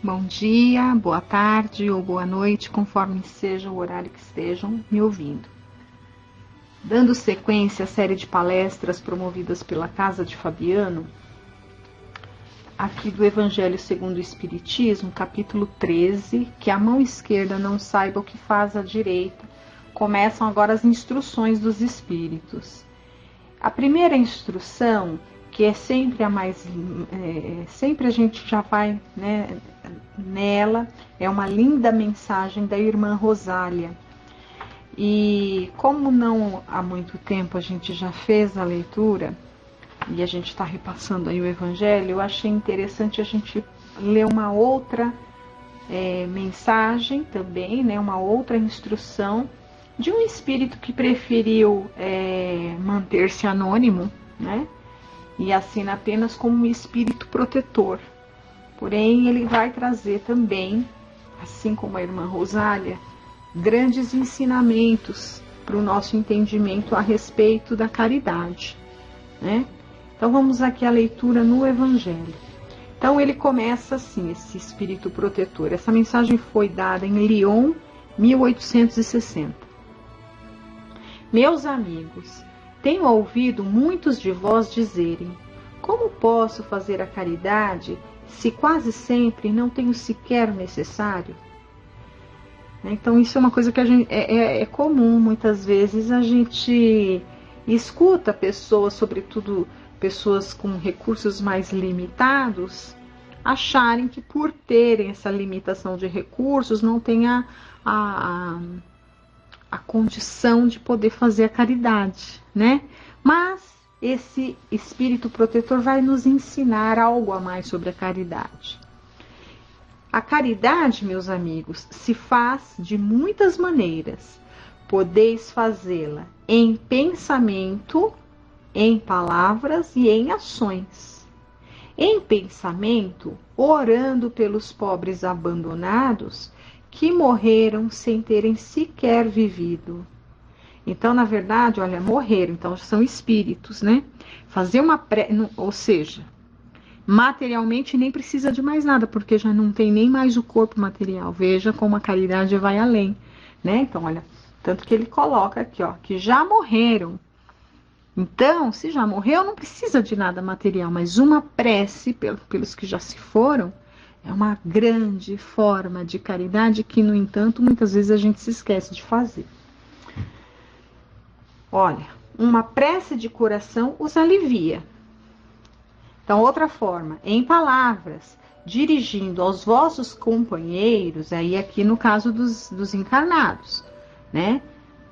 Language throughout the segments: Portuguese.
Bom dia, boa tarde ou boa noite, conforme seja o horário que estejam me ouvindo. Dando sequência à série de palestras promovidas pela Casa de Fabiano, aqui do Evangelho segundo o Espiritismo, capítulo 13, que a mão esquerda não saiba o que faz a direita, começam agora as instruções dos Espíritos. A primeira instrução, que é sempre a mais, sempre a gente já vai, né, nela, é uma linda mensagem da irmã Rosália. E como não há muito tempo a gente já fez a leitura, e a gente está repassando aí o Evangelho, eu achei interessante a gente ler uma outra mensagem também, né, uma outra instrução de um espírito que preferiu manter-se anônimo, né, e assina apenas como um espírito protetor. Porém, ele vai trazer também, assim como a irmã Rosália, grandes ensinamentos para o nosso entendimento a respeito da caridade, né? Então, vamos aqui à leitura no Evangelho. Então, ele começa assim, esse espírito protetor. Essa mensagem foi dada em Lyon, 1860. Meus amigos, tenho ouvido muitos de vós dizerem: como posso fazer a caridade se quase sempre não tenho sequer o necessário? Então isso é uma coisa que a gente, é comum, muitas vezes a gente escuta pessoas, sobretudo pessoas com recursos mais limitados, acharem que por terem essa limitação de recursos não tem a condição de poder fazer a caridade, né? Mas esse espírito protetor vai nos ensinar algo a mais sobre a caridade. A caridade, meus amigos, se faz de muitas maneiras. Podeis fazê-la em pensamento, em palavras e em ações. Em pensamento, orando pelos pobres abandonados que morreram sem terem sequer vivido. Então, na verdade, olha, morreram, então são espíritos, né? Fazer uma ou seja, materialmente nem precisa de mais nada, porque já não tem nem mais o corpo material. Veja como a caridade vai além, né? Então, olha, tanto que ele coloca aqui, ó, que já morreram. Então, se já morreu, não precisa de nada material, mas uma prece pelos que já se foram é uma grande forma de caridade que, no entanto, muitas vezes a gente se esquece de fazer. Olha, uma prece de coração os alivia. Então, outra forma, em palavras, dirigindo aos vossos companheiros, aí aqui no caso dos encarnados, né?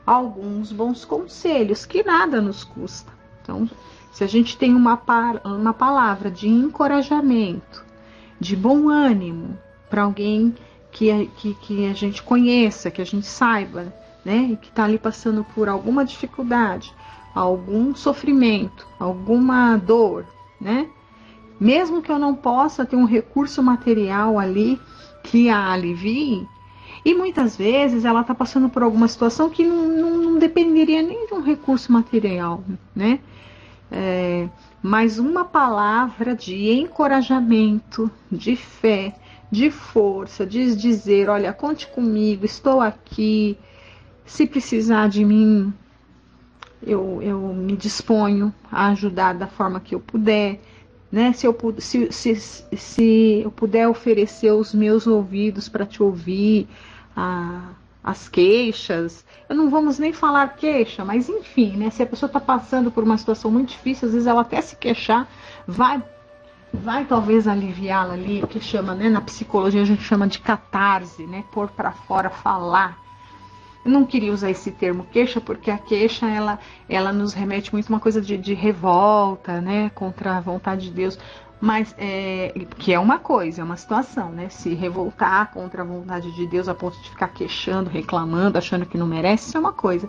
Alguns bons conselhos, que nada nos custa. Então, se a gente tem uma palavra de encorajamento, de bom ânimo para alguém que a gente conheça, que a gente saiba, né, e que está ali passando por alguma dificuldade, algum sofrimento, alguma dor, né? Mesmo que eu não possa ter um recurso material ali que a alivie, e muitas vezes ela está passando por alguma situação que não dependeria nem de um recurso material, né? Mas uma palavra de encorajamento, de fé, de força, de dizer, olha, conte comigo, estou aqui, se precisar de mim, eu me disponho a ajudar da forma que eu puder, né? Se eu puder oferecer os meus ouvidos para te ouvir, as queixas, não vamos nem falar queixa, mas enfim, né? Se a pessoa está passando por uma situação muito difícil, às vezes ela até se queixar, vai talvez aliviá-la ali, o que chama, né? Na psicologia a gente chama de catarse, né? Pôr para fora, falar. Eu não queria usar esse termo queixa, porque a queixa, ela nos remete muito a uma coisa de revolta, né, contra a vontade de Deus, mas que é uma coisa, é uma situação, né, se revoltar contra a vontade de Deus a ponto de ficar queixando, reclamando, achando que não merece, isso é uma coisa.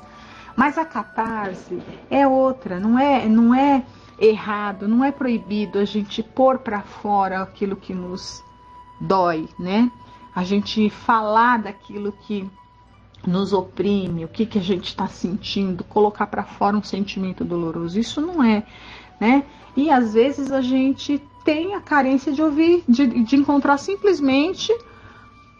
Mas a catarse é outra, não é errado, não é proibido a gente pôr para fora aquilo que nos dói, né, a gente falar daquilo que nos oprime, o que a gente está sentindo, colocar para fora um sentimento doloroso. Isso não é, né? E às vezes a gente tem a carência de ouvir, de encontrar simplesmente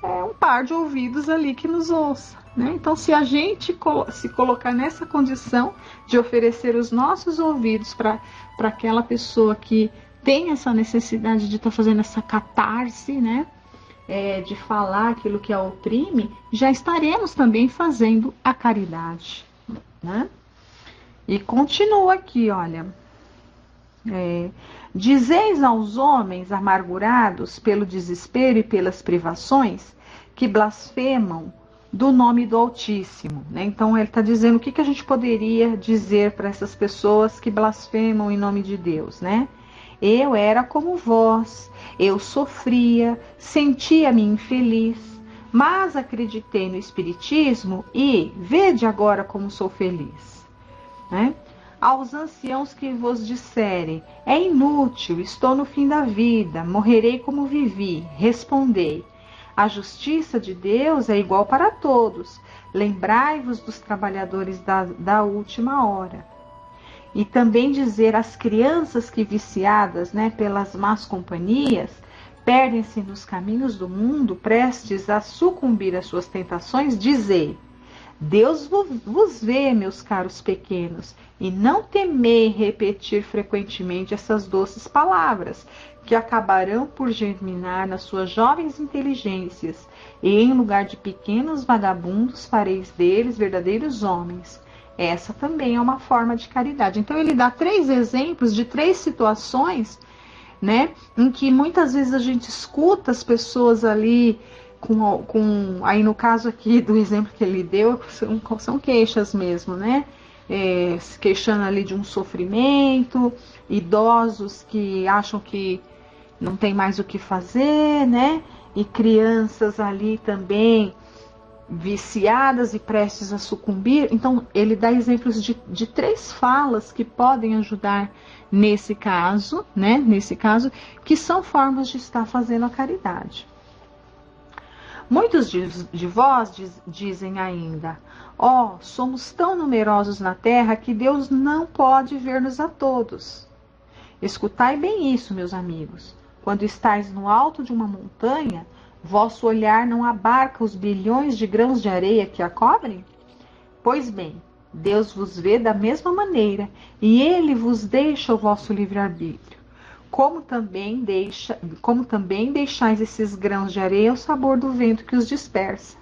um par de ouvidos ali que nos ouça, né? Então, se a gente se colocar nessa condição de oferecer os nossos ouvidos para aquela pessoa que tem essa necessidade de estar fazendo essa catarse, né? De falar aquilo que a oprime, já estaremos também fazendo a caridade, né? E continua aqui, olha. Dizeis aos homens amargurados pelo desespero e pelas privações que blasfemam do nome do Altíssimo, né? Então ele está dizendo o que a gente poderia dizer para essas pessoas que blasfemam em nome de Deus, né? Eu era como vós, eu sofria, sentia-me infeliz, mas acreditei no Espiritismo e vede agora como sou feliz, né? Aos anciãos que vos disserem, é inútil, estou no fim da vida, morrerei como vivi, respondei, a justiça de Deus é igual para todos, lembrai-vos dos trabalhadores da última hora. E também dizer às crianças que viciadas, né, pelas más companhias, perdem-se nos caminhos do mundo, prestes a sucumbir às suas tentações, dizei, Deus vos vê, meus caros pequenos, e não temei repetir frequentemente essas doces palavras, que acabarão por germinar nas suas jovens inteligências, e em lugar de pequenos vagabundos fareis deles verdadeiros homens. Essa também é uma forma de caridade. Então ele dá 3 exemplos de 3 situações, né, em que muitas vezes a gente escuta as pessoas ali aí no caso aqui do exemplo que ele deu, são queixas mesmo, né? Se queixando ali de um sofrimento, idosos que acham que não tem mais o que fazer, né? E crianças ali também viciadas e prestes a sucumbir. Então ele dá exemplos de 3 falas que podem ajudar nesse caso, né? Nesse caso, que são formas de estar fazendo a caridade. Muitos de vós dizem ainda, somos tão numerosos na terra que Deus não pode ver-nos a todos. Escutai bem isso, meus amigos. Quando estáis no alto de uma montanha, vosso olhar não abarca os bilhões de grãos de areia que a cobrem? Pois bem, Deus vos vê da mesma maneira, e Ele vos deixa o vosso livre-arbítrio. Como também deixais esses grãos de areia ao sabor do vento que os dispersa.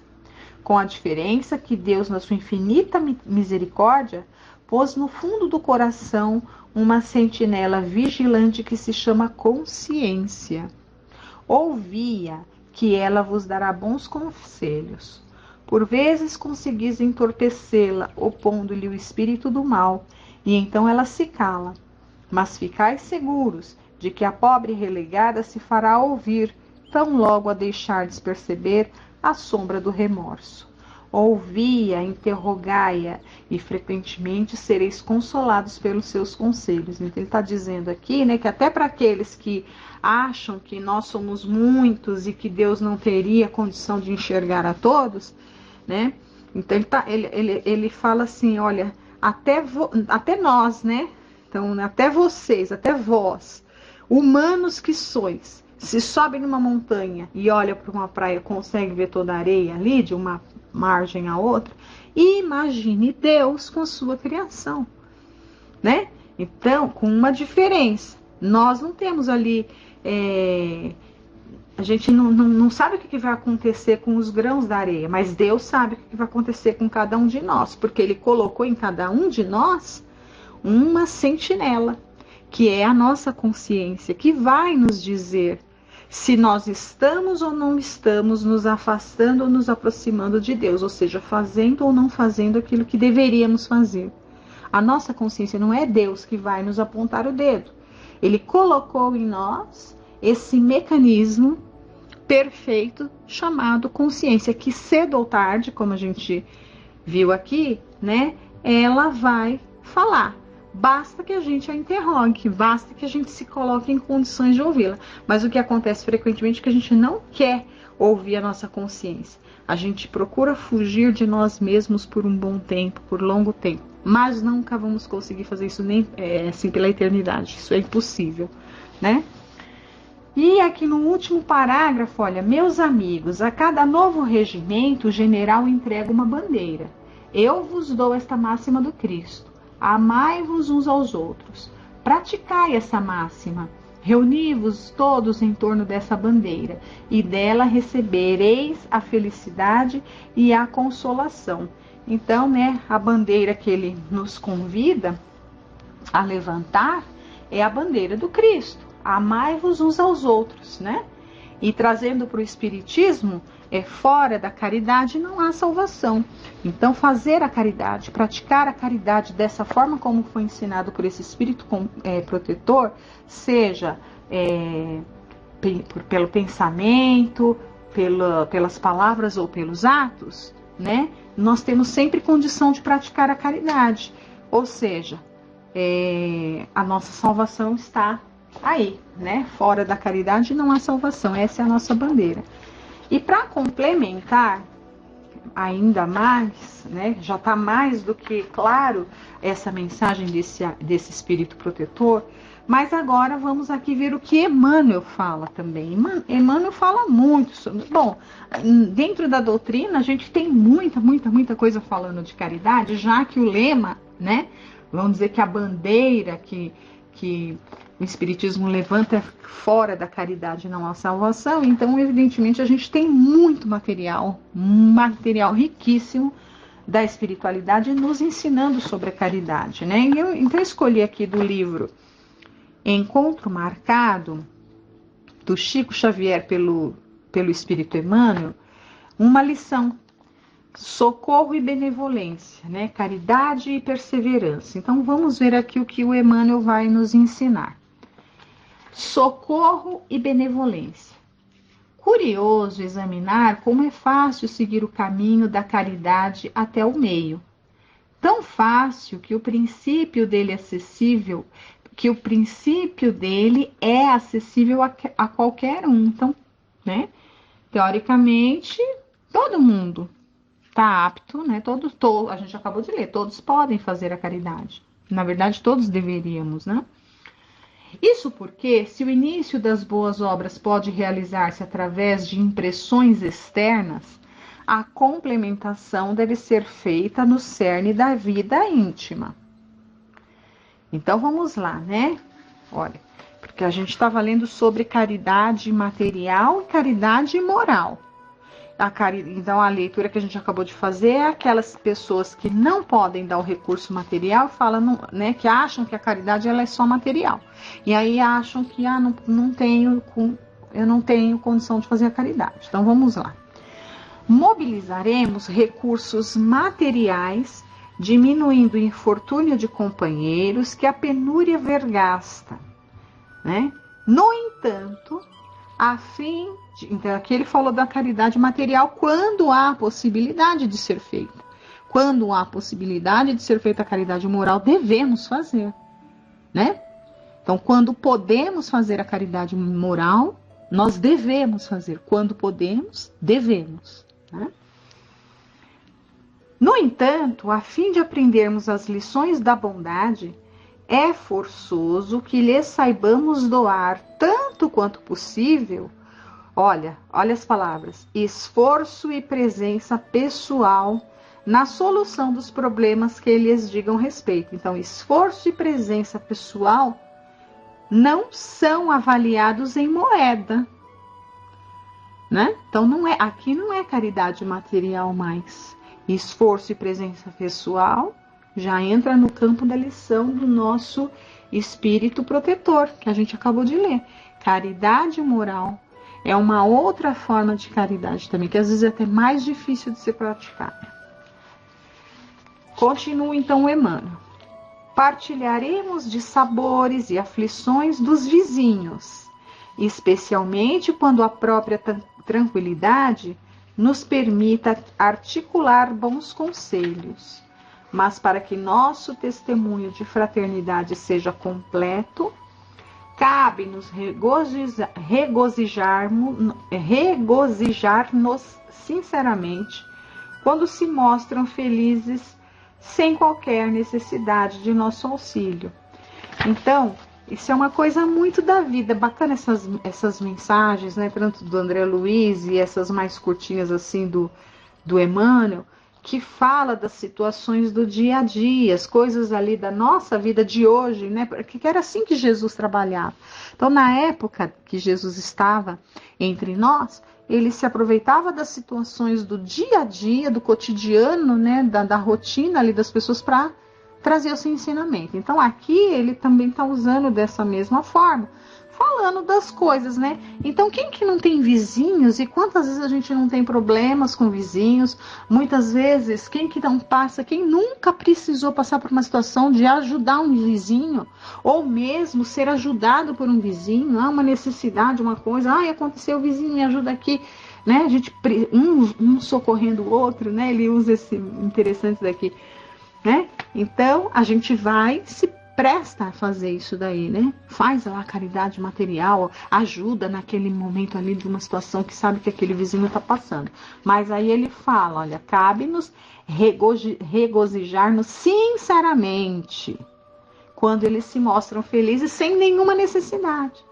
Com a diferença que Deus, na sua infinita misericórdia, pôs no fundo do coração uma sentinela vigilante que se chama consciência. Ouvia que ela vos dará bons conselhos. Por vezes conseguis entorpecê-la, opondo-lhe o espírito do mal, e então ela se cala. Mas ficais seguros de que a pobre relegada se fará ouvir, tão logo a deixardes perceber a sombra do remorso. Ouvi-a, interrogai-a, e frequentemente sereis consolados pelos seus conselhos. Então ele está dizendo aqui, né, que até para aqueles que acham que nós somos muitos e que Deus não teria condição de enxergar a todos, né? Então ele fala assim, olha, até nós, né? Então, até vocês, até vós, humanos que sois, se sobem numa montanha e olha para uma praia, consegue ver toda a areia ali, de uma margem a outra, e imagine Deus com a sua criação, né? Então, com uma diferença, nós não temos ali, a gente não sabe o que vai acontecer com os grãos da areia, mas Deus sabe o que vai acontecer com cada um de nós, porque Ele colocou em cada um de nós uma sentinela, que é a nossa consciência, que vai nos dizer se nós estamos ou não estamos nos afastando ou nos aproximando de Deus, ou seja, fazendo ou não fazendo aquilo que deveríamos fazer. A nossa consciência não é Deus que vai nos apontar o dedo. Ele colocou em nós esse mecanismo perfeito chamado consciência, que cedo ou tarde, como a gente viu aqui, né, ela vai falar. Basta que a gente a interrogue, basta que a gente se coloque em condições de ouvi-la. Mas o que acontece frequentemente é que a gente não quer ouvir a nossa consciência. A gente procura fugir de nós mesmos por um bom tempo, por longo tempo. Mas nunca vamos conseguir fazer isso nem assim pela eternidade. Isso é impossível, né? E aqui no último parágrafo, olha, meus amigos, a cada novo regimento o general entrega uma bandeira. Eu vos dou esta máxima do Cristo: amai-vos uns aos outros. Praticai essa máxima. Reuni-vos todos em torno dessa bandeira, e dela recebereis a felicidade e a consolação. Então, né, a bandeira que ele nos convida a levantar é a bandeira do Cristo. Amai-vos uns aos outros, né? E trazendo para o Espiritismo, fora da caridade não há salvação. Então, fazer a caridade, praticar a caridade dessa forma como foi ensinado por esse Espírito protetor, seja pelo pensamento, pelas palavras ou pelos atos, né? Nós temos sempre condição de praticar a caridade. Ou seja, a nossa salvação está aí, né? Fora da caridade não há salvação. Essa é a nossa bandeira. E para complementar ainda mais, né? Já está mais do que claro essa mensagem desse Espírito protetor. Mas agora vamos aqui ver o que Emmanuel fala também. Emmanuel fala muito sobre... Bom, dentro da doutrina a gente tem muita coisa falando de caridade, já que o lema, né? Vamos dizer que a bandeira que o Espiritismo levanta fora da caridade não há salvação. Então, evidentemente, a gente tem muito material riquíssimo da espiritualidade nos ensinando sobre a caridade, né? Então, eu escolhi aqui do livro Encontro Marcado, do Chico Xavier pelo Espírito Emmanuel, uma lição: socorro e benevolência, né? Caridade e perseverança. Então vamos ver aqui o que o Emmanuel vai nos ensinar. Socorro e benevolência. Curioso examinar como é fácil seguir o caminho da caridade até o meio. Tão fácil que o princípio dele é acessível a qualquer um. Então, né? Teoricamente, todo mundo está apto, né? A gente acabou de ler, todos podem fazer a caridade. Na verdade, todos deveríamos, né? Isso porque, se o início das boas obras pode realizar-se através de impressões externas, a complementação deve ser feita no cerne da vida íntima. Então, vamos lá, né? Olha, porque a gente estava lendo sobre caridade material e caridade moral. Então, a leitura que a gente acabou de fazer é aquelas pessoas que não podem dar o recurso material, falam, né, que acham que a caridade ela é só material. E aí acham que eu não tenho condição de fazer a caridade. Então, vamos lá. Mobilizaremos recursos materiais, diminuindo o infortúnio de companheiros que a penúria vergasta, né? No entanto, então aqui ele falou da caridade material quando há possibilidade de ser feita. Quando há possibilidade de ser feita a caridade moral, devemos fazer, né? Então, quando podemos fazer a caridade moral, nós devemos fazer. Quando podemos, devemos, né? No entanto, a fim de aprendermos as lições da bondade, é forçoso que lhes saibamos doar tanto quanto possível, olha as palavras, esforço e presença pessoal na solução dos problemas que lhes digam respeito. Então, esforço e presença pessoal não são avaliados em moeda, né? Então, aqui não é caridade material mais. Esforço e presença pessoal já entra no campo da lição do nosso espírito protetor, que a gente acabou de ler. Caridade moral é uma outra forma de caridade também, que às vezes é até mais difícil de ser praticada. Continua então o Emmanuel. Partilharemos de sabores e aflições dos vizinhos, especialmente quando a própria tranquilidade nos permita articular bons conselhos. Mas para que nosso testemunho de fraternidade seja completo, cabe-nos regozijar-nos sinceramente quando se mostram felizes sem qualquer necessidade de nosso auxílio. Então, Isso é uma coisa muito da vida. Bacana essas mensagens, né? Tanto do André Luiz e essas mais curtinhas assim do Emmanuel, que fala das situações do dia a dia, as coisas ali da nossa vida de hoje, né? Porque era assim que Jesus trabalhava. Então, na época que Jesus estava entre nós, ele se aproveitava das situações do dia a dia, do cotidiano, né? Da rotina ali das pessoas para trazer o seu ensinamento. Então, aqui ele também está usando dessa mesma forma, falando das coisas, né? Então, quem que não tem vizinhos e quantas vezes a gente não tem problemas com vizinhos? Muitas vezes, quem que não passa, quem nunca precisou passar por uma situação de ajudar um vizinho ou mesmo ser ajudado por um vizinho, uma necessidade, uma coisa, aconteceu, o vizinho me ajuda aqui, né? A gente um socorrendo o outro, né? Ele usa esse interessante daqui, né? Então, a gente se presta a fazer isso daí, né? Faz lá a caridade material, ajuda naquele momento ali de uma situação que sabe que aquele vizinho está passando. Mas aí ele fala, olha, cabe-nos regozijar-nos sinceramente quando eles se mostram felizes sem nenhuma necessidade.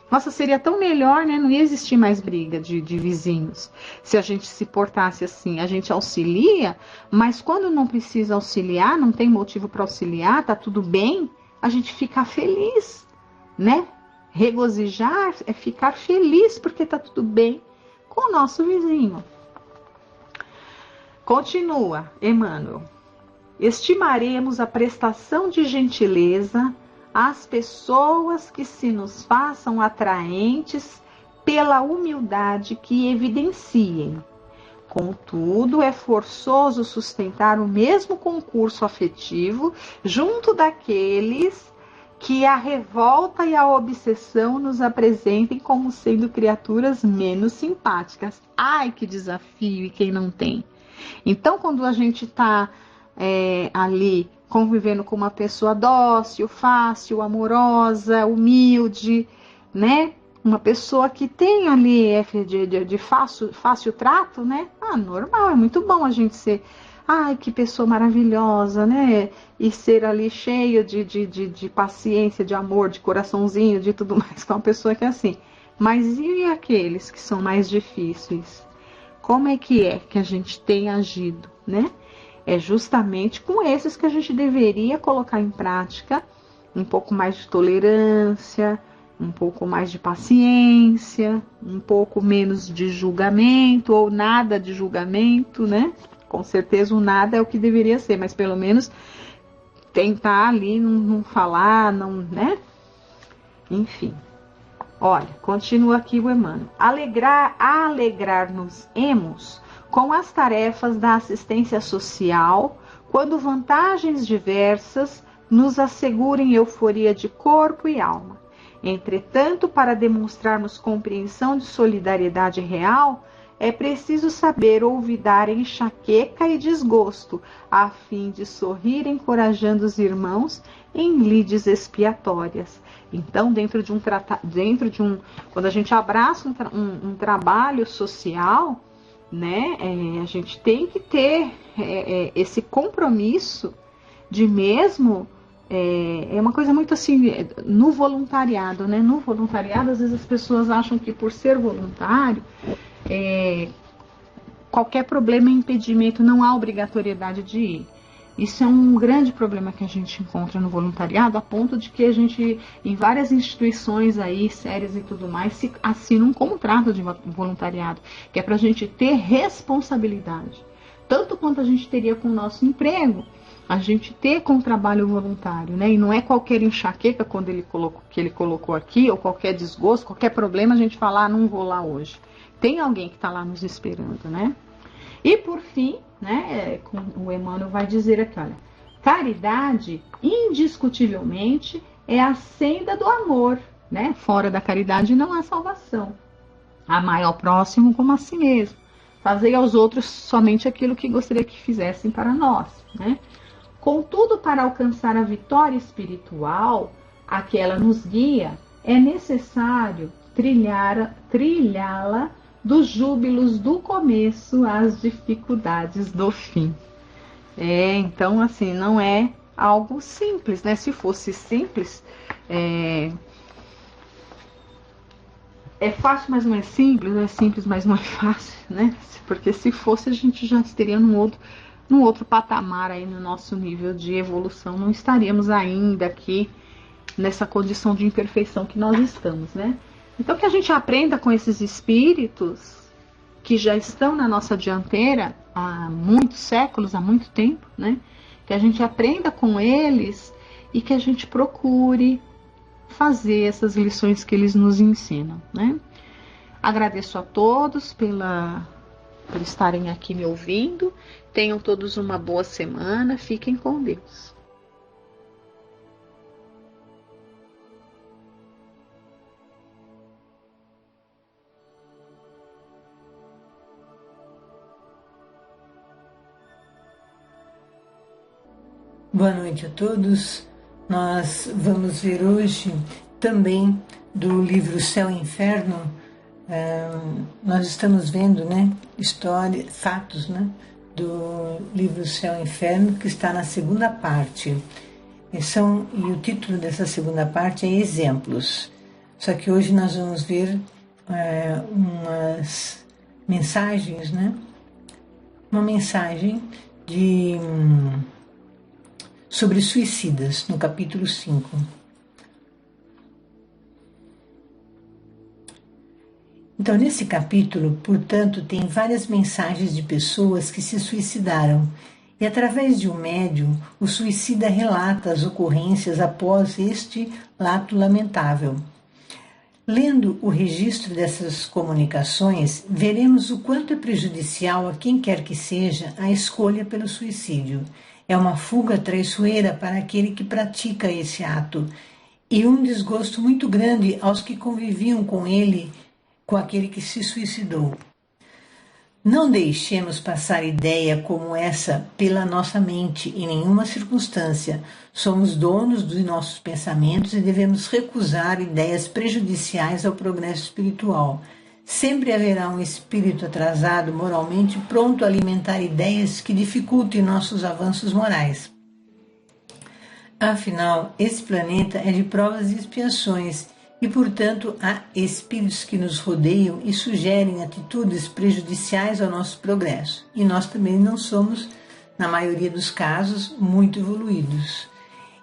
Nossa, seria tão melhor, né? Não ia existir mais briga de vizinhos. Se a gente se portasse assim, a gente auxilia, mas quando não precisa auxiliar, não tem motivo para auxiliar, tá tudo bem, a gente fica feliz, né? Regozijar é ficar feliz porque tá tudo bem com o nosso vizinho. Continua, Emmanuel. Estimaremos a prestação de gentileza as pessoas que se nos façam atraentes pela humildade que evidenciem. Contudo, é forçoso sustentar o mesmo concurso afetivo junto daqueles que a revolta e a obsessão nos apresentem como sendo criaturas menos simpáticas. Ai, que desafio, e quem não tem? Então, quando a gente está ali convivendo com uma pessoa dócil, fácil, amorosa, humilde, né? Uma pessoa que tem ali de fácil trato, né? Normal, é muito bom a gente ser, que pessoa maravilhosa, né? E ser ali cheio de paciência, de amor, de coraçãozinho, de tudo mais, com uma pessoa que é assim. Mas e aqueles que são mais difíceis? Como é que a gente tem agido, né? É justamente com esses que a gente deveria colocar em prática um pouco mais de tolerância, um pouco mais de paciência, um pouco menos de julgamento ou nada de julgamento, né? Com certeza o nada é o que deveria ser, mas pelo menos tentar ali não falar, não, né? Enfim. Olha, continua aqui o Emmanuel. Alegrar-nos-emos com as tarefas da assistência social, quando vantagens diversas nos assegurem euforia de corpo e alma. Entretanto, para demonstrarmos compreensão de solidariedade real, é preciso saber olvidar enxaqueca e desgosto, a fim de sorrir encorajando os irmãos em lides expiatórias. Então, quando a gente abraça um trabalho social, né, a gente tem que ter esse compromisso de mesmo, é uma coisa muito assim, no voluntariado, né? No voluntariado, às vezes as pessoas acham que por ser voluntário, qualquer problema é impedimento, não há obrigatoriedade de ir. Isso é um grande problema que a gente encontra no voluntariado, a ponto de que a gente, em várias instituições aí, sérias e tudo mais, se assina um contrato de voluntariado, que é para a gente ter responsabilidade. Tanto quanto a gente teria com o nosso emprego, a gente ter com o trabalho voluntário, né? E não é qualquer enxaqueca que ele colocou aqui, ou qualquer desgosto, qualquer problema, a gente falar, não vou lá hoje. Tem alguém que está lá nos esperando, né? E por fim, né, o Emmanuel vai dizer aqui, olha, caridade, indiscutivelmente, é a senda do amor, né? Fora da caridade não há salvação. Amai ao próximo como a si mesmo. Fazei aos outros somente aquilo que gostaria que fizessem para nós, né? Contudo, para alcançar a vitória espiritual a que ela nos guia, é necessário trilhá-la dos júbilos do começo às dificuldades do fim. Então, assim, não é algo simples, né? Se fosse simples, É fácil, mas não é simples, mas não é fácil, né? Porque se fosse, a gente já estaria num outro patamar aí no nosso nível de evolução, não estaríamos ainda aqui nessa condição de imperfeição que nós estamos, né? Então que a gente aprenda com esses espíritos que já estão na nossa dianteira há muitos séculos, há muito tempo, né? Que a gente aprenda com eles e que a gente procure fazer essas lições que eles nos ensinam, né? Agradeço a todos por estarem aqui me ouvindo. Tenham todos uma boa semana. Fiquem com Deus. Boa noite a todos. Nós vamos ver hoje também do livro Céu e Inferno. Nós estamos vendo, né, fatos, né, do livro Céu e Inferno, que está na segunda parte. E o título dessa segunda parte é Exemplos. Só que hoje nós vamos ver umas mensagens, né? Uma mensagem sobre suicidas, no capítulo 5. Então, nesse capítulo, portanto, tem várias mensagens de pessoas que se suicidaram. E através de um médium, o suicida relata as ocorrências após este ato lamentável. Lendo o registro dessas comunicações, veremos o quanto é prejudicial a quem quer que seja a escolha pelo suicídio. É uma fuga traiçoeira para aquele que pratica esse ato e um desgosto muito grande aos que conviviam com ele, com aquele que se suicidou. Não deixemos passar ideia como essa pela nossa mente em nenhuma circunstância. Somos donos dos nossos pensamentos e devemos recusar ideias prejudiciais ao progresso espiritual. Sempre haverá um espírito atrasado moralmente pronto a alimentar ideias que dificultem nossos avanços morais. Afinal, esse planeta é de provas e expiações e, portanto, há espíritos que nos rodeiam e sugerem atitudes prejudiciais ao nosso progresso. E nós também não somos, na maioria dos casos, muito evoluídos.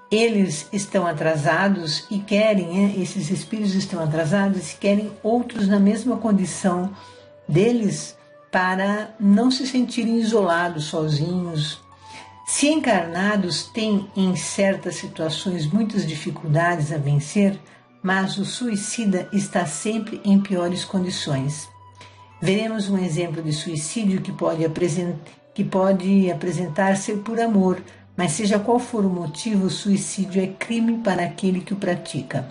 Eles estão atrasados e querem, esses espíritos estão atrasados e querem outros na mesma condição deles para não se sentirem isolados, sozinhos. Se encarnados, têm em certas situações muitas dificuldades a vencer, mas o suicida está sempre em piores condições. Veremos um exemplo de suicídio que pode apresentar-se por amor, mas seja qual for o motivo, o suicídio é crime para aquele que o pratica.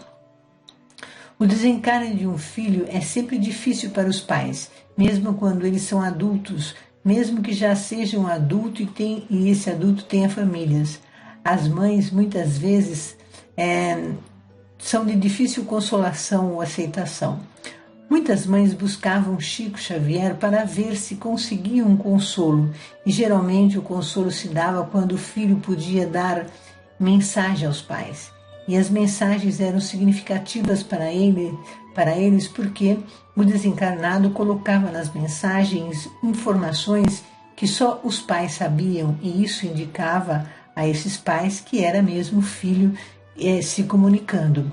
O desencarne de um filho é sempre difícil para os pais, mesmo quando eles são adultos, mesmo que já sejam adultos e esse adulto tenha famílias. As mães, muitas vezes, são de difícil consolação ou aceitação. Muitas mães buscavam Chico Xavier para ver se conseguiam um consolo, e geralmente o consolo se dava quando o filho podia dar mensagem aos pais. E as mensagens eram significativas para eles porque o desencarnado colocava nas mensagens informações que só os pais sabiam, e isso indicava a esses pais que era mesmo o filho se comunicando.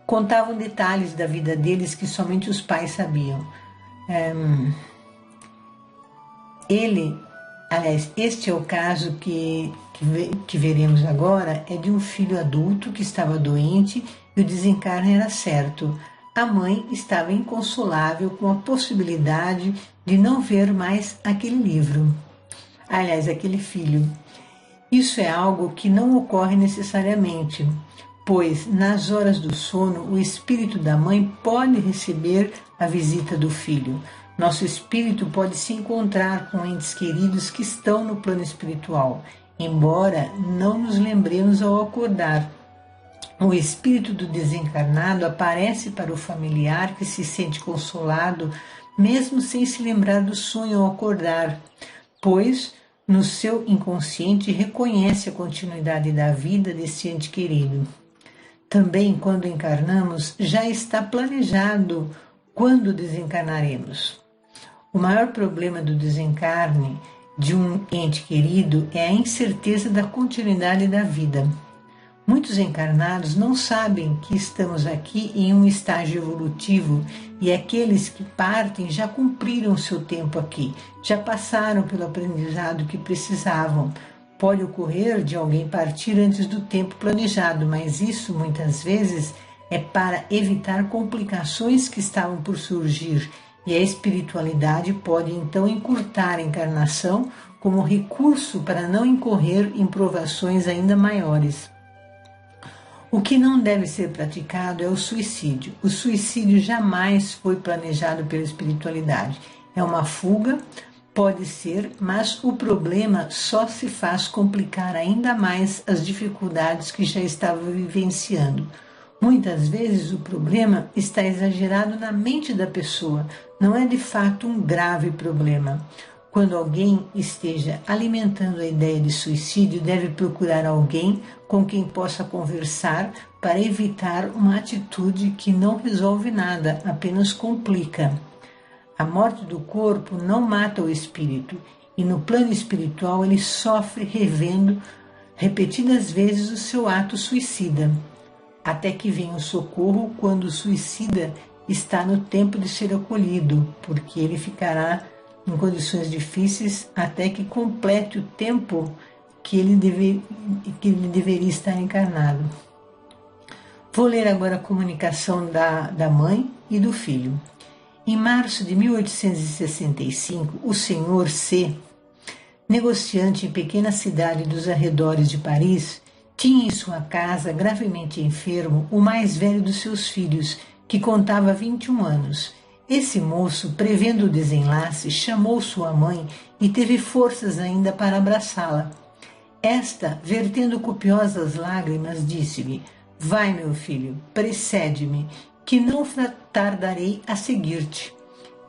Contavam detalhes da vida deles que somente os pais sabiam. Este é o caso que veremos agora, é de um filho adulto que estava doente e o desencarne era certo. A mãe estava inconsolável com a possibilidade de não ver mais aquele livro. Aquele filho. Isso é algo que não ocorre necessariamente, pois nas horas do sono o espírito da mãe pode receber a visita do filho. Nosso espírito pode se encontrar com entes queridos que estão no plano espiritual, embora não nos lembremos ao acordar. O espírito do desencarnado aparece para o familiar que se sente consolado, mesmo sem se lembrar do sonho ao acordar, pois no seu inconsciente reconhece a continuidade da vida desse ente querido. Também, quando encarnamos, já está planejado quando desencarnaremos. O maior problema do desencarne de um ente querido é a incerteza da continuidade da vida. Muitos encarnados não sabem que estamos aqui em um estágio evolutivo e aqueles que partem já cumpriram seu tempo aqui, já passaram pelo aprendizado que precisavam. Pode ocorrer de alguém partir antes do tempo planejado, mas isso muitas vezes é para evitar complicações que estavam por surgir, e a espiritualidade pode então encurtar a encarnação como recurso para não incorrer em provações ainda maiores. O que não deve ser praticado é o suicídio. O suicídio jamais foi planejado pela espiritualidade. É uma fuga, pode ser, mas o problema só se faz complicar ainda mais as dificuldades que já estava vivenciando. Muitas vezes o problema está exagerado na mente da pessoa, não é de fato um grave problema. Quando alguém esteja alimentando a ideia de suicídio, deve procurar alguém com quem possa conversar para evitar uma atitude que não resolve nada, apenas complica. A morte do corpo não mata o espírito, e no plano espiritual ele sofre revendo repetidas vezes o seu ato suicida, até que venha o socorro quando o suicida está no tempo de ser acolhido, porque ele ficará em condições difíceis até que complete o tempo que ele deveria estar encarnado. Vou ler agora a comunicação da mãe e do filho. Em março de 1865, o senhor C., negociante em pequena cidade dos arredores de Paris, tinha em sua casa, gravemente enfermo, o mais velho dos seus filhos, que contava 21 anos. Esse moço, prevendo o desenlace, chamou sua mãe e teve forças ainda para abraçá-la. Esta, vertendo copiosas lágrimas, disse-lhe: vai, meu filho, precede-me, que não tardarei a seguir-te.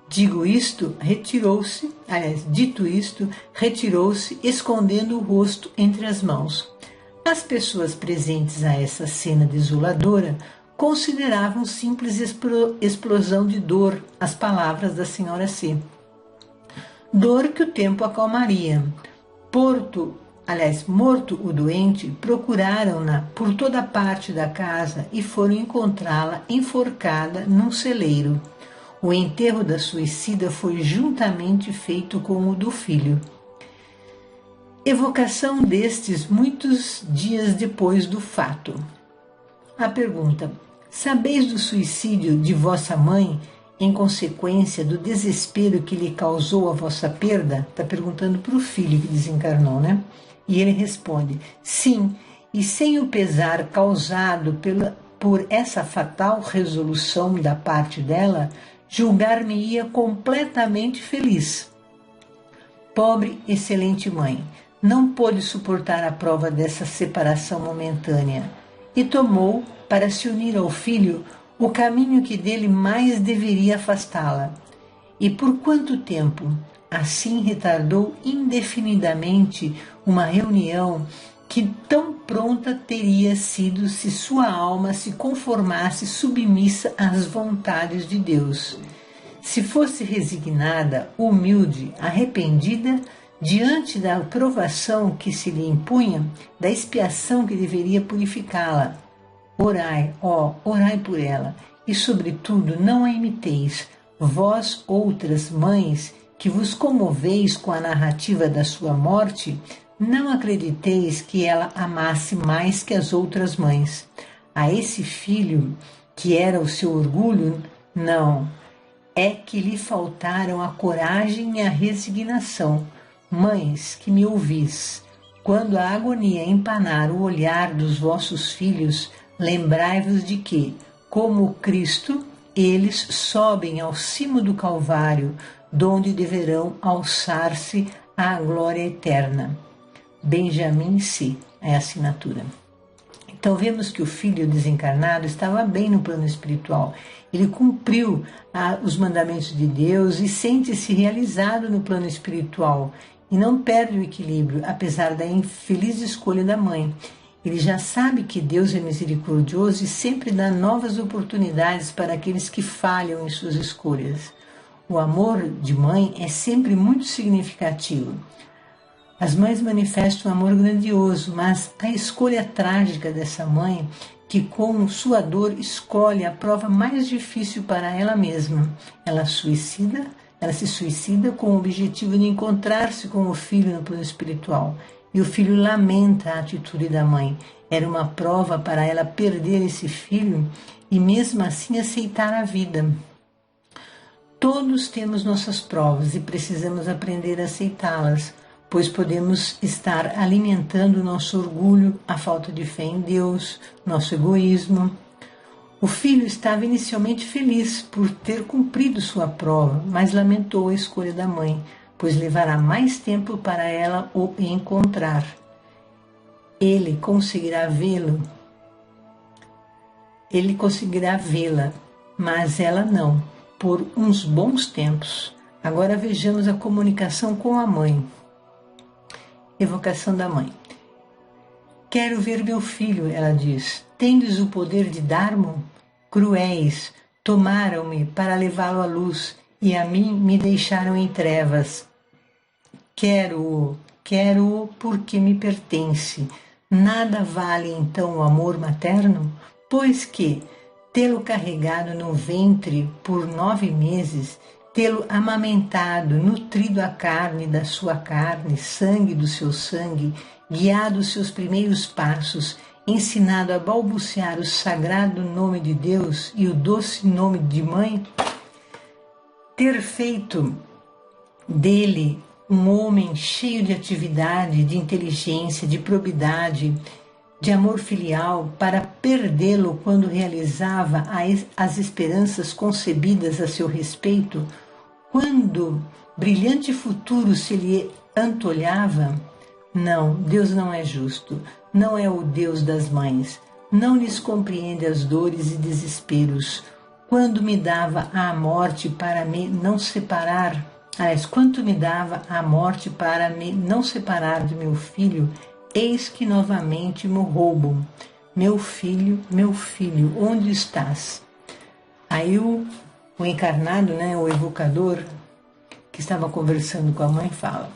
Dito isto, retirou-se, escondendo o rosto entre as mãos. As pessoas presentes a essa cena desoladora consideravam simples explosão de dor as palavras da senhora C. Dor que o tempo acalmaria. Morto o doente, procuraram-na por toda parte da casa e foram encontrá-la enforcada num celeiro. O enterro da suicida foi juntamente feito com o do filho. Evocação destes muitos dias depois do fato. A pergunta: sabeis do suicídio de vossa mãe em consequência do desespero que lhe causou a vossa perda? Está perguntando para o filho que desencarnou, né? E ele responde: sim, e sem o pesar causado por essa fatal resolução da parte dela, julgar-me-ia completamente feliz. Pobre, excelente mãe, não pôde suportar a prova dessa separação momentânea e tomou, para se unir ao filho, o caminho que dele mais deveria afastá-la. E por quanto tempo? Assim retardou indefinidamente uma reunião que tão pronta teria sido se sua alma se conformasse submissa às vontades de Deus. Se fosse resignada, humilde, arrependida, diante da provação que se lhe impunha, da expiação que deveria purificá-la. Orai, orai por ela, e sobretudo não a imiteis, vós outras mães, que vos comoveis com a narrativa da sua morte, não acrediteis que ela amasse mais que as outras mães. A esse filho, que era o seu orgulho, não. É que lhe faltaram a coragem e a resignação. Mães, que me ouvis, quando a agonia empanar o olhar dos vossos filhos, lembrai-vos de que, como Cristo, eles sobem ao cimo do Calvário, donde deverão alçar-se à glória eterna. Benjamin C. é a assinatura. Então vemos que o filho desencarnado estava bem no plano espiritual. Ele cumpriu os mandamentos de Deus e sente-se realizado no plano espiritual e não perde o equilíbrio, apesar da infeliz escolha da mãe. Ele já sabe que Deus é misericordioso e sempre dá novas oportunidades para aqueles que falham em suas escolhas. O amor de mãe é sempre muito significativo. As mães manifestam um amor grandioso, mas a escolha trágica dessa mãe, que com sua dor escolhe a prova mais difícil para ela mesma. Ela se suicida com o objetivo de encontrar-se com o filho no plano espiritual. E o filho lamenta a atitude da mãe. Era uma prova para ela perder esse filho e mesmo assim aceitar a vida. Todos temos nossas provas e precisamos aprender a aceitá-las, pois podemos estar alimentando nosso orgulho, a falta de fé em Deus, nosso egoísmo. O filho estava inicialmente feliz por ter cumprido sua prova, mas lamentou a escolha da mãe, pois levará mais tempo para ela o encontrar. Ele conseguirá vê-la, mas ela não, por uns bons tempos. Agora vejamos a comunicação com a mãe. Evocação da mãe. Quero ver meu filho, ela diz. Tendes o poder de dar-mo? Cruéis, tomaram-me para levá-lo à luz e a mim me deixaram em trevas. Quero-o porque me pertence. Nada vale então o amor materno? Pois que, tê-lo carregado no ventre por 9 meses, tê-lo amamentado, nutrido a carne da sua carne, sangue do seu sangue, guiado os seus primeiros passos, ensinado a balbuciar o sagrado nome de Deus e o doce nome de mãe, ter feito dele um homem cheio de atividade, de inteligência, de probidade, de amor filial, para perdê-lo quando realizava as esperanças concebidas a seu respeito, quando brilhante futuro se lhe antolhava? Não, Deus não é justo, não é o Deus das mães, não lhes compreende as dores e desesperos. Quando me dava a morte para me não separar, quanto me dava a morte para me não separar de meu filho, eis que novamente me roubam. Meu filho, onde estás? Aí o encarnado, o evocador, que estava conversando com a mãe, fala: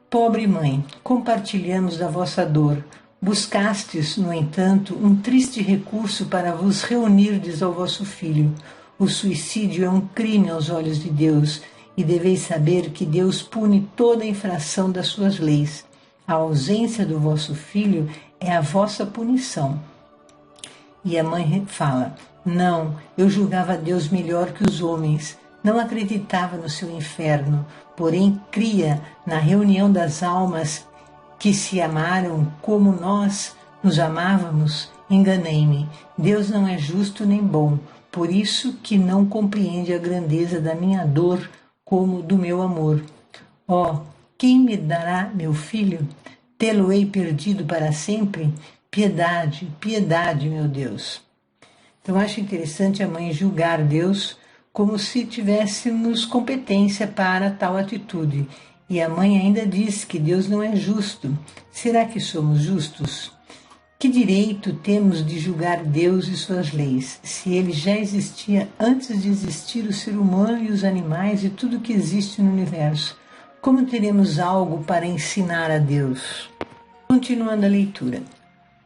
Pobre mãe, compartilhamos da vossa dor. Buscastes, no entanto, um triste recurso para vos reunirdes ao vosso filho. O suicídio é um crime aos olhos de Deus, e deveis saber que Deus pune toda infração das suas leis. A ausência do vosso filho é a vossa punição. E a mãe fala: Não, eu julgava Deus melhor que os homens, não acreditava no seu inferno, porém cria na reunião das almas que se amaram como nós nos amávamos. Enganei-me, Deus não é justo nem bom, por isso que não compreende a grandeza da minha dor como do meu amor. Quem me dará meu filho? Tê-lo-ei perdido para sempre? Piedade, piedade, meu Deus. Então, acho interessante a mãe julgar Deus como se tivéssemos competência para tal atitude. E a mãe ainda diz que Deus não é justo. Será que somos justos? Que direito temos de julgar Deus e suas leis, se ele já existia antes de existir o ser humano e os animais e tudo que existe no universo? Como teremos algo para ensinar a Deus? Continuando a leitura,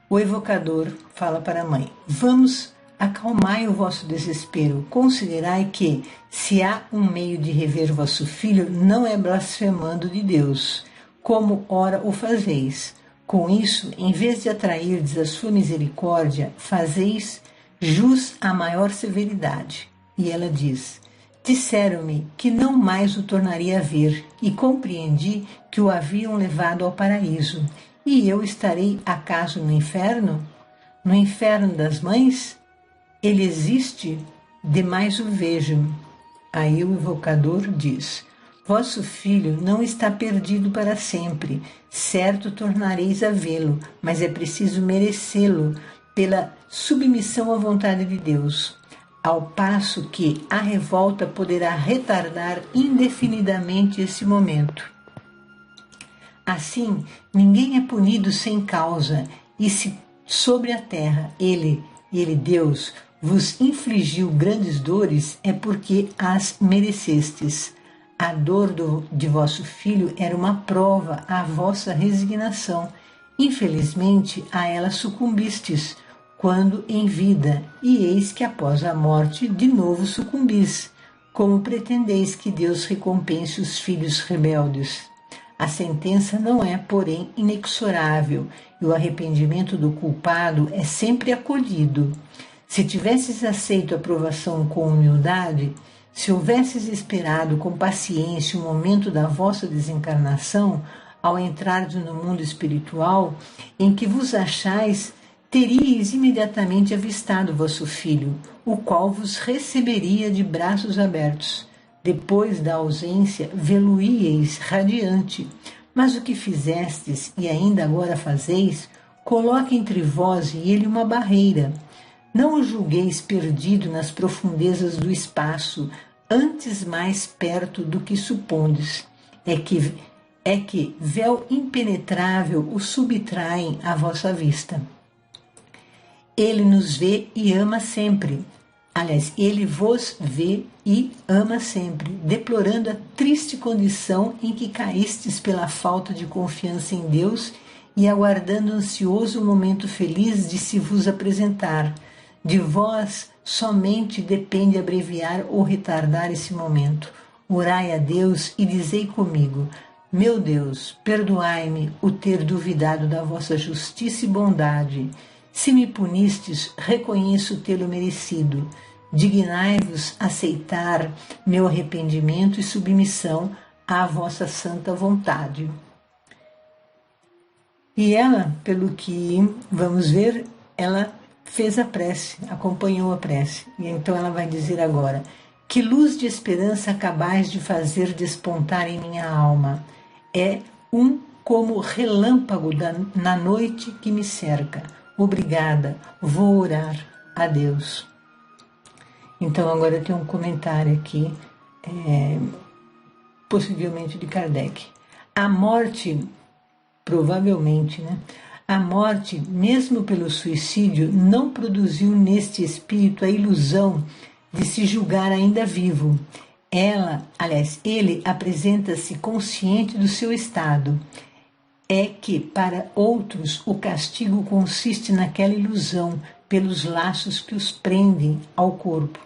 o evocador fala para a mãe: Vamos, acalmai o vosso desespero. Considerai que, se há um meio de rever vosso filho, não é blasfemando de Deus, como ora o fazeis. Com isso, em vez de atrairdes a sua misericórdia, fazeis jus à maior severidade. E ela diz: Disseram-me que não mais o tornaria a ver, e compreendi que o haviam levado ao paraíso. E eu estarei acaso no inferno? No inferno das mães? Ele existe? Demais o vejo. Aí o evocador diz: Vosso filho não está perdido para sempre. Certo tornareis a vê-lo, mas é preciso merecê-lo pela submissão à vontade de Deus. Ao passo que a revolta poderá retardar indefinidamente esse momento. Assim, ninguém é punido sem causa, e se sobre a terra, ele, Deus, vos infligiu grandes dores, é porque as merecestes. A dor de vosso filho era uma prova à vossa resignação. Infelizmente, a ela sucumbistes, quando em vida, e eis que após a morte de novo sucumbis. Como pretendeis que Deus recompense os filhos rebeldes? A sentença não é, porém, inexorável, e o arrependimento do culpado é sempre acolhido. Se tivesses aceito a provação com humildade, se houvesses esperado com paciência o momento da vossa desencarnação, ao entrardes no mundo espiritual, em que vos achais, teríeis imediatamente avistado vosso filho, o qual vos receberia de braços abertos. Depois da ausência, vê-lo-íeis radiante. Mas o que fizestes, e ainda agora fazeis, coloque entre vós e ele uma barreira. Não o julgueis perdido nas profundezas do espaço, antes mais perto do que supondes. É que véu impenetrável o subtraem à vossa vista. Ele nos vê e ama sempre. Aliás, ele vos vê e ama sempre, deplorando a triste condição em que caístes pela falta de confiança em Deus e aguardando ansioso o momento feliz de se vos apresentar. De vós somente depende abreviar ou retardar esse momento. Orai a Deus e dizei comigo: meu Deus, perdoai-me o ter duvidado da vossa justiça e bondade. Se me punistes, reconheço tê-lo merecido. Dignai-vos aceitar meu arrependimento e submissão à vossa santa vontade. E ela, pelo que vamos ver, ela fez a prece, acompanhou a prece. E então ela vai dizer agora: que luz de esperança acabais de fazer despontar em minha alma. É como relâmpago na noite que me cerca. Obrigada, vou orar a Deus. Então agora tem um comentário aqui, possivelmente de Kardec. A morte, provavelmente, a morte, mesmo pelo suicídio, não produziu neste espírito a ilusão de se julgar ainda vivo. Ele apresenta-se consciente do seu estado. É que, para outros, o castigo consiste naquela ilusão, pelos laços que os prendem ao corpo.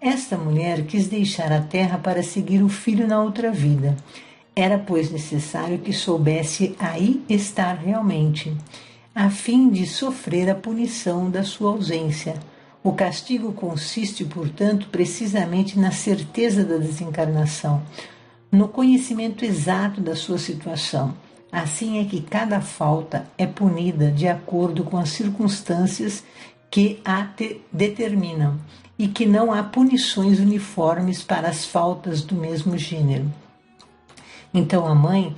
Esta mulher quis deixar a terra para seguir o filho na outra vida. Era, pois, necessário que soubesse aí estar realmente, a fim de sofrer a punição da sua ausência. O castigo consiste, portanto, precisamente na certeza da desencarnação, no conhecimento exato da sua situação. Assim é que cada falta é punida de acordo com as circunstâncias que a determinam, e que não há punições uniformes para as faltas do mesmo gênero. Então a mãe,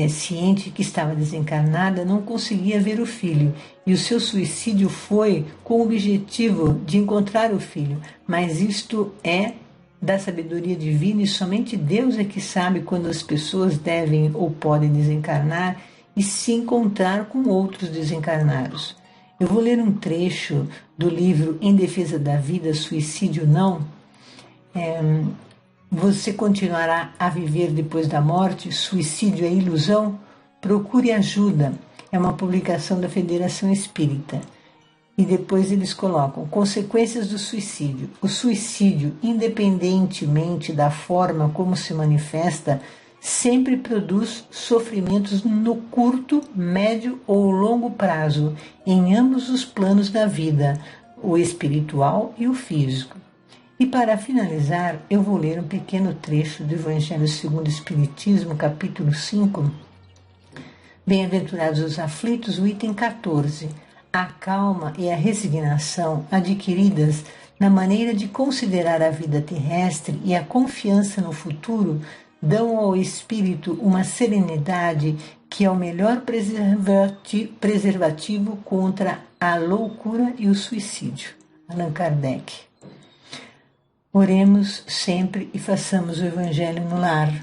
ciente que estava desencarnada, não conseguia ver o filho, e o seu suicídio foi com o objetivo de encontrar o filho, mas isto é da sabedoria divina e somente Deus é que sabe quando as pessoas devem ou podem desencarnar e se encontrar com outros desencarnados. Eu vou ler um trecho do livro Em Defesa da Vida, Suicídio Não. Você continuará a viver depois da morte? Suicídio é ilusão? Procure ajuda. É uma publicação da Federação Espírita. E depois eles colocam consequências do suicídio. O suicídio, independentemente da forma como se manifesta, sempre produz sofrimentos no curto, médio ou longo prazo, em ambos os planos da vida, o espiritual e o físico. E para finalizar, eu vou ler um pequeno trecho do Evangelho segundo o Espiritismo, capítulo 5, Bem-aventurados os aflitos, o item 14. A calma e a resignação adquiridas na maneira de considerar a vida terrestre e a confiança no futuro dão ao espírito uma serenidade que é o melhor preservativo contra a loucura e o suicídio. Allan Kardec. Oremos sempre e façamos o Evangelho no lar.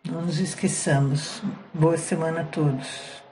Não nos esqueçamos. Boa semana a todos.